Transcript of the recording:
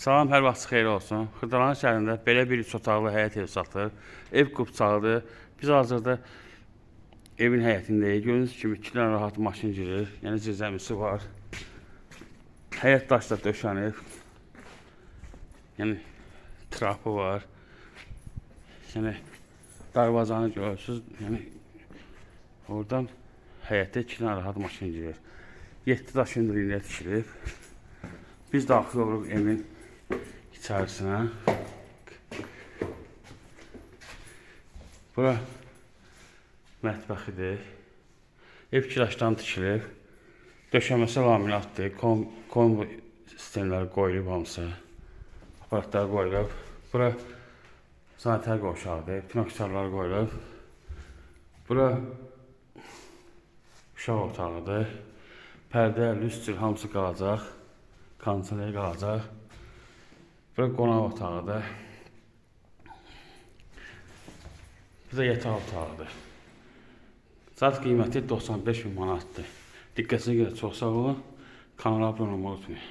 Salam, hər vaxtınız xeyir olsun. Xırdalan şəhərində belə bir 3 otaqlı həyət evi satılır. Ev qupçalıdır. Biz hazırda evin həyətindəyik. Gördüyünüz kimi 2 dənə rahat maşın girir. Yəni zirzəmisi var. Həyət daşla döşənib. Yəni trapı var. Yəni darvazanı görürsünüz. Yəni oradan həyətdə 2 dənə rahat maşın girir. 7 daş hündürlüyündə tikilib. Biz daxil oluruq evin içərisinə. Bura mətbəxidir. Ev kilaşdan tikilib. Döşəməsi laminatdır. Kombi sistemləri qoyulub hamısı. Aparatlar qoyulub. Bura sanitar qovşağıdır. Pinoksarlar qoyulub. Bura uşaq otağıdır. Pərdə, lüstr hamısı qalacaq. Kondisioner qalacaq. Bura qonaq otağıdır. Bu da yataq otağıdır. Saat qiyməti 95.000 manatdır. Diqqətinizə görə çox sağ olun. Kanala abunə olmayı unutmayın.